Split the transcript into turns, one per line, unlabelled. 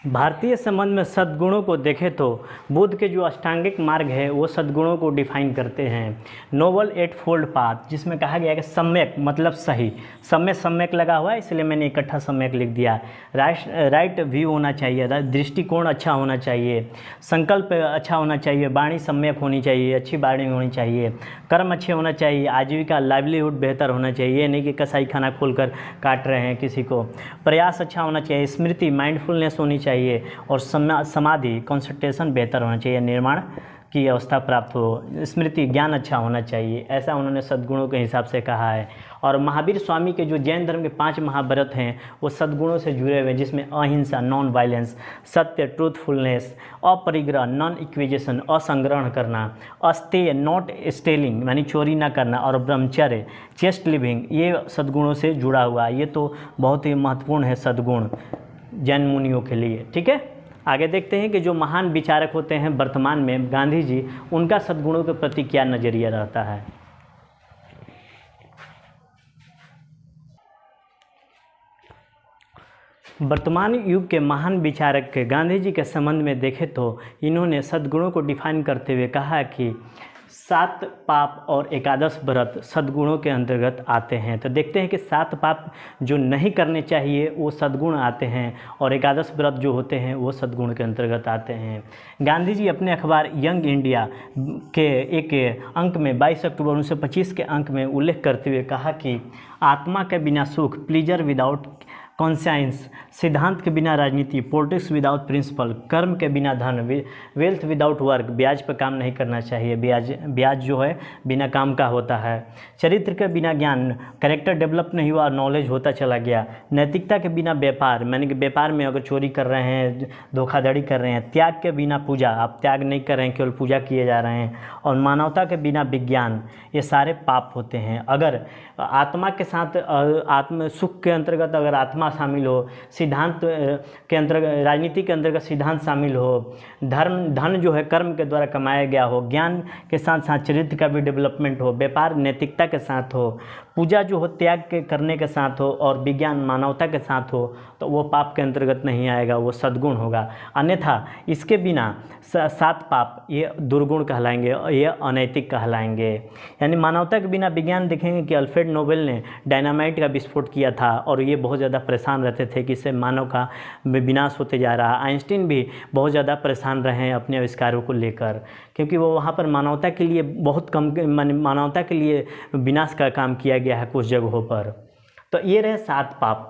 भारतीय संबंध में सद्गुणों को देखें तो बुद्ध के जो अष्टांगिक मार्ग है वो सद्गुणों को डिफाइन करते हैं। नोबल एट फोल्ड पाथ, जिसमें कहा गया है कि सम्यक मतलब सही, सम्यक लगा हुआ है इसलिए मैंने इकट्ठा सम्यक लिख दिया। राइट व्यू होना चाहिए, दृष्टिकोण अच्छा होना चाहिए, संकल्प अच्छा होना चाहिए, वाणी सम्यक होनी चाहिए, अच्छी वाणी होनी चाहिए, कर्म अच्छे होना चाहिए, आजीविका लाइवलीहुड बेहतर होना चाहिए, ये नहीं कि कसाई खाना खोलकर काट रहे हैं किसी को, प्रयास अच्छा होना चाहिए, स्मृति माइंडफुलनेस होनी चाहिए, और समाधि कंसंट्रेशन बेहतर होना चाहिए, निर्माण की अवस्था प्राप्त हो, स्मृति ज्ञान अच्छा होना चाहिए। ऐसा उन्होंने सद्गुणों के हिसाब से कहा है। और महावीर स्वामी के जो जैन धर्म के 5 महाव्रत हैं वो सद्गुणों से जुड़े हुए हैं, जिसमें अहिंसा नॉन वायलेंस, सत्य ट्रूथफुलनेस, अपरिग्रह नॉन इक्विजेशन असंग्रहण करना, अस्तेय नॉट स्टेलिंग यानी चोरी ना करना, और ब्रह्मचर्य चेस्ट लिविंग, ये सद्गुणों से जुड़ा हुआ है। ये तो बहुत ही महत्वपूर्ण है सद्गुण जैन मुनियों के लिए। ठीक है, आगे देखते हैं कि जो महान विचारक होते हैं वर्तमान में गांधी जी, उनका सद्गुणों के प्रति क्या नज़रिया रहता है। वर्तमान युग के महान विचारक के गांधी जी के संबंध में देखें तो इन्होंने सद्गुणों को डिफाइन करते हुए कहा कि 7 पाप और 11 व्रत सद्गुणों के अंतर्गत आते हैं। तो देखते हैं कि 7 पाप जो नहीं करने चाहिए वो सद्गुण आते हैं, और 11 व्रत जो होते हैं वो सद्गुण के अंतर्गत आते हैं। गांधी जी अपने अखबार यंग इंडिया के एक अंक में 22 अक्टूबर 1925 के अंक में उल्लेख करते हुए कहा कि आत्मा के बिना सुख, प्लीजर विदाउट कॉन्साइंस, सिद्धांत के बिना राजनीति, पॉलिटिक्स विदाउट प्रिंसिपल, कर्म के बिना धन, वेल्थ विदाउट वर्क, ब्याज पर काम नहीं करना चाहिए, ब्याज जो है बिना काम का होता है, चरित्र के बिना ज्ञान, कैरेक्टर डेवलप नहीं हुआ, नॉलेज होता चला गया, नैतिकता के बिना व्यापार, माने कि व्यापार में अगर चोरी कर रहे हैं, धोखाधड़ी कर रहे हैं, त्याग के बिना पूजा, आप त्याग नहीं कर रहे हैं केवल पूजा किए जा रहे हैं, और मानवता के बिना विज्ञान, ये सारे पाप होते हैं। अगर आत्मा के साथ आत्म सुख के अंतर्गत अगर आत्मा शामिल हो, सिद्धांत के अंतर्गत राजनीति के अंतर्गत सिद्धांत शामिल हो, धन जो है कर्म के द्वारा कमाया गया हो, ज्ञान के साथ साथ चरित्र का भी डेवलपमेंट हो, व्यापार नैतिकता के साथ हो, पूजा जो हो त्याग के करने के साथ हो, और विज्ञान मानवता के साथ हो, तो वो पाप के अंतर्गत नहीं आएगा, वो सद्गुण होगा। अन्यथा इसके बिना 7 पाप ये दुर्गुण कहलाएंगे, ये अनैतिक कहलाएंगे। यानी मानवता के बिना विज्ञान देखेंगे कि अल्फ्रेड नोबेल ने डायनामाइट का विस्फोट किया था, और ये बहुत ज़्यादा परेशान रहते थे कि इससे मानव का विनाश होते जा रहा। आइंस्टीन भी बहुत ज़्यादा परेशान रहे हैं अपने आविष्कारों को लेकर, क्योंकि वो वहाँ पर मानवता के लिए बहुत कम, मानवता के लिए विनाश का काम किया गया है कुछ जगहों पर। तो ये रहे 7 पाप।